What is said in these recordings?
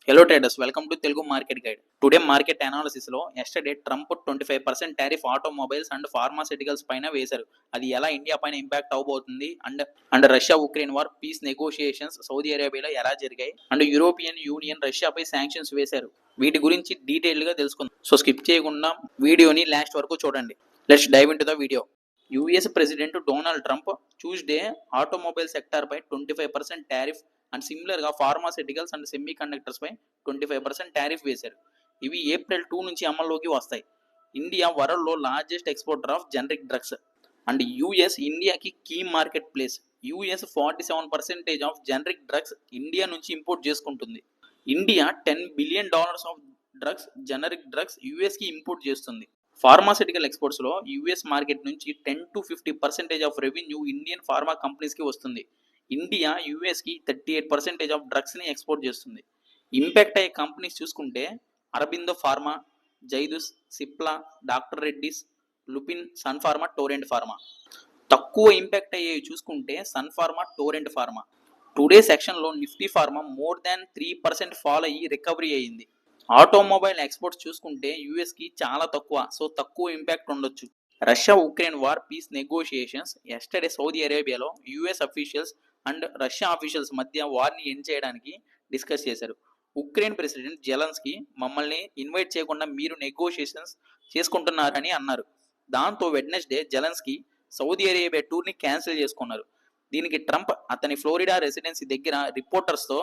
Hello traders, welcome to Telugu Market Guide. Today market analysis లో yesterday Trump 25% tariff automobiles and pharmaceuticals పైన వేశారు. అది ఎలా India పైన ఇంపాక్ట్ అవబోతుంది and Russia Ukraine war peace negotiations Saudi అరేబియాలో ఎలా జరిగాయి అండ్ యూరోపియన్ యూనియన్ రష్యాపై శాంక్షన్స్ వేశారు. వీటి గురించి డీటెయిల్ గా తెలుసుకుందాం. సో స్కిప్ చేయకుండా వీడియోని లాస్ట్ వరకు చూడండి. Let's dive into the video. US president Donald Trump Tuesday automobile sector పై 25% టారిఫ్ అండ్ సిమిలర్గా ఫార్మాసిటికల్స్ అండ్ సెమీ కండక్టర్స్ పై 25% టారిఫ్ వేశారు. ఇవి ఏప్రిల్ 2 నుంచి అమల్లోకి వస్తాయి. ఇండియా వరల్డ్లో largest exporter of generic drugs and US ఇండియాకి key marketplace. US 47% of generic drugs India నుంచి ఇంపోర్ట్ చేసుకుంటుంది. India $10 billion of drugs generic drugs యుఎస్కి ఇంపోర్ట్ చేస్తుంది. ఫార్మాసిటికల్ ఎక్స్పోర్ట్స్లో యుఎస్ మార్కెట్ నుంచి 10 to 50% of revenue Indian pharma కంపెనీస్కి వస్తుంది. India యుఎస్కి 38% ఆఫ్ డ్రగ్స్ని ఎక్స్పోర్ట్ చేస్తుంది. ఇంపాక్ట్ అయ్యే కంపెనీస్ చూసుకుంటే అరబిందో ఫార్మా, జైదుస్, సిప్లా, డాక్టర్ రెడ్డిస్, లుపిన్, సన్ ఫార్మా, టోరెంట్ ఫార్మా. తక్కువ ఇంపాక్ట్ అయ్యేవి చూసుకుంటే సన్ ఫార్మా, టోరెంట్ ఫార్మా. టుడే సెక్షన్లో Nifty pharma more than 3% fall అయ్యి రికవరీ అయ్యింది. ఆటోమొబైల్ ఎక్స్పోర్ట్స్ చూసుకుంటే యూఎస్కి చాలా తక్కువ, సో తక్కువ ఇంపాక్ట్ ఉండొచ్చు. Russia Ukraine war peace negotiations yesterday Saudi అరేబియాలో US officials and Russia officials మధ్య వార్ని ఎండ్ చేయడానికి డిస్కస్ చేశారు. ఉక్రెయిన్ ప్రెసిడెంట్ జెలెన్స్కీ మమ్మల్ని ఇన్వైట్ చేయకుండా మీరు నెగోషియేషన్స్ చేసుకుంటున్నారని అన్నారు. దాంతో వెడ్నెస్డే జెలెన్స్కీ సౌదీ అరేబియా టూర్ని క్యాన్సిల్ చేసుకున్నారు. దీనికి ట్రంప్ అతని ఫ్లోరిడా రెసిడెన్సీ దగ్గర రిపోర్టర్స్తో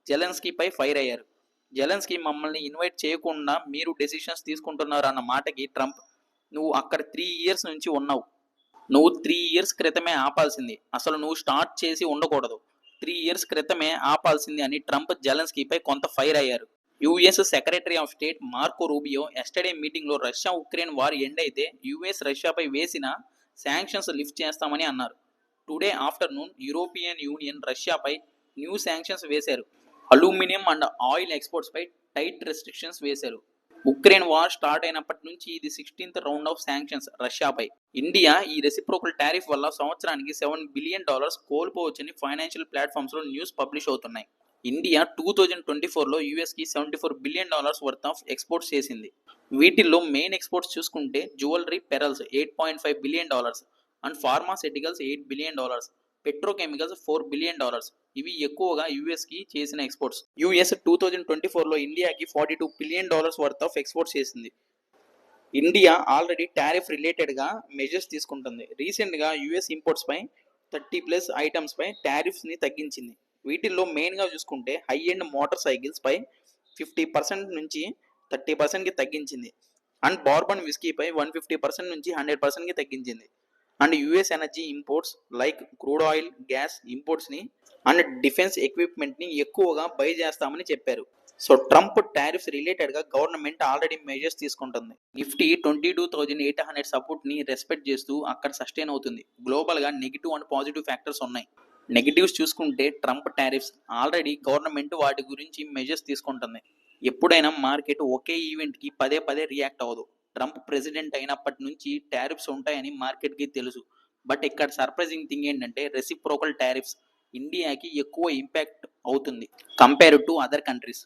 జెలెన్స్కీపై ఫైర్ అయ్యారు. జెలెన్స్కీ మమ్మల్ని ఇన్వైట్ చేయకుండా మీరు డెసిషన్స్ తీసుకుంటున్నారు అన్న మాటకి ట్రంప్, నువ్వు అక్కడ 3 years నుంచి ఉన్నావు, నువ్వు 3 years క్రితమే ఆపాల్సింది, అసలు నువ్వు స్టార్ట్ చేసి ఉండకూడదు, 3 years క్రితమే ఆపాల్సింది అని ట్రంప్ జెలెన్స్కీపై కొంత ఫైర్ అయ్యారు. US secretary of state Marco Rubio yesterday మీటింగ్లో రష్యా ఉక్రెయిన్ వార్ ఎండ్ అయితే యుఎస్ రష్యాపై వేసిన శాంక్షన్స్ లిఫ్ట్ చేస్తామని అన్నారు. టుడే ఆఫ్టర్నూన్ యూరోపియన్ యూనియన్ రష్యాపై న్యూ శాంక్షన్స్ వేశారు. అల్యూమినియం అండ్ ఆయిల్ ఎక్స్పోర్ట్స్పై టైట్ రెస్ట్రిక్షన్స్ వేశారు. ఉక్రెయిన్ వార్ స్టార్ట్ అయినప్పటి నుంచి ఇది 16th రౌండ్ ఆఫ్ శాంక్షన్స్ రష్యాపై. ఇండియా ఈ రెసిప్రోకల్ టారిఫ్ వల్ల సంవత్సరానికి $7 బిలియన్ కోల్పోవచ్చని ఫైనాన్షియల్ ప్లాట్ఫామ్స్లో న్యూస్ పబ్లిష్ అవుతున్నాయి. ఇండియా 2024లో యుఎస్కి $74 బిలియన్ వర్త్ ఆఫ్ ఎక్స్పోర్ట్స్ చేసింది. వీటిల్లో మెయిన్ ఎక్స్పోర్ట్స్ చూసుకుంటే jewellery pearls $8.5 billion and pharmaceuticals $8 billion, petrochemicals $4 billion. ఇవి ఎక్కువగా యుఎస్కి చేసిన ఎక్స్పోర్ట్స్. యుఎస్ 2024లో ఇండియాకి $42 బిలియన్ వర్త్ ఆఫ్ ఎక్స్పోర్ట్స్ చేసింది. ఇండియా ఆల్రెడీ టారిఫ్ రిలేటెడ్గా మెజర్స్ తీసుకుంటుంది. రీసెంట్గా యుఎస్ ఇంపోర్ట్స్ పై 30+ ఐటమ్స్ పై టారిఫ్స్ని తగ్గించింది. వీటిల్లో మెయిన్గా చూసుకుంటే హై ఎండ్ మోటార్ సైకిల్స్ పై 50% నుంచి 30%కి తగ్గించింది అండ్ బార్బన్ విస్కీపై 150% నుంచి 100%కి తగ్గించింది. And US energy imports like crude oil, gas ఇంపోర్ట్స్ని అండ్ డిఫెన్స్ ఎక్విప్మెంట్ని ఎక్కువగా బై చేస్తామని చెప్పారు. సో ట్రంప్ టారిఫ్స్ రిలేటెడ్గా గవర్నమెంట్ ఆల్రెడీ మెజర్స్ తీసుకుంటుంది. నిఫ్టీ 22,800 సపోర్ట్ని రెస్పెక్ట్ చేస్తూ అక్కడ సస్టైన్ అవుతుంది. గ్లోబల్గా నెగిటివ్ అండ్ పాజిటివ్ ఫ్యాక్టర్స్ ఉన్నాయి. నెగిటివ్స్ చూసుకుంటే ట్రంప్ టారిఫ్స్ ఆల్రెడీ గవర్నమెంట్ వాటి గురించి మెజర్స్ తీసుకుంటుంది. ఎప్పుడైనా మార్కెట్ ఒకే ఈవెంట్కి పదే రియాక్ట్ అవ్వదు. ట్రంప్ ప్రెసిడెంట్ అయినప్పటి నుంచి టారిఫ్స్ ఉంటాయని మార్కెట్కి తెలుసు. బట్ ఇక్కడ సర్ప్రైజింగ్ థింగ్ ఏంటంటే రెసిప్రోకల్ టారిఫ్స్ ఇండియాకి ఎక్కువ ఇంపాక్ట్ అవుతుంది compare to other countries.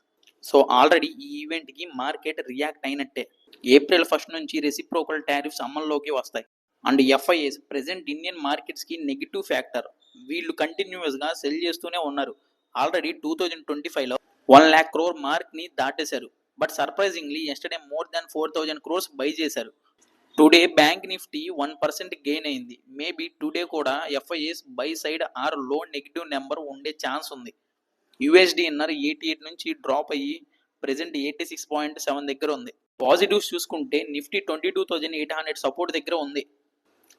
So already ఈ ఈవెంట్కి మార్కెట్ రియాక్ట్ అయినట్టే. ఏప్రిల్ 1 నుంచి రెసిప్రోకల్ టారిఫ్స్ అమల్లోకి వస్తాయి. అండ్ ఎఫ్ఐఎస్ ప్రెసెంట్ ఇండియన్ మార్కెట్స్కి నెగిటివ్ ఫ్యాక్టర్. వీళ్ళు కంటిన్యూస్గా సెల్ చేస్తూనే ఉన్నారు. ఆల్రెడీ 2025లో 1 lakh crore మార్క్ని దాటేశారు. But surprisingly yesterday more than 4,000 crores buy చేశారు. టుడే బ్యాంక్ నిఫ్టీ 1% గెయిన్ అయింది. మేబీ టుడే కూడా FIs buy side or low negative number ఉండే ఛాన్స్ ఉంది. యుఎస్డిఎన్ఆర్ 88 నుంచి డ్రాప్ అయ్యి ప్రెసెంట్ 86.7 దగ్గర ఉంది. పాజిటివ్స్ చూసుకుంటే నిఫ్టీ 22,800 సపోర్ట్ దగ్గర ఉంది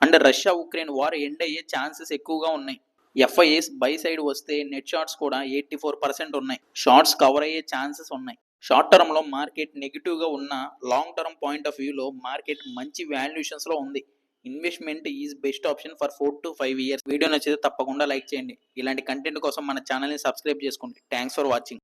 and Russia Ukraine war end అయ్యే ఛాన్సెస్ ఎక్కువగా ఉన్నాయి. ఎఫ్ఐఎస్ బై సైడ్ వస్తే నెట్ షార్ట్స్ కూడా 84% ఉన్నాయి. షార్ట్స్ కవర్ అయ్యే ఛాన్సెస్ ఉన్నాయి. షార్ట్ టర్మ్లో మార్కెట్ నెగిటివ్గా ఉన్న లాంగ్ టర్మ్ పాయింట్ ఆఫ్ వ్యూలో మార్కెట్ మంచి వాల్యుయేషన్స్లో ఉంది. Investment is best option for 4 to 5 years. Video నచ్చితే తప్పకుండా లైక్ చేయండి. ఇలాంటి కంటెంట్ కోసం మన ఛానల్ని సబ్స్క్రైబ్ చేసుకోండి. Thanks for watching.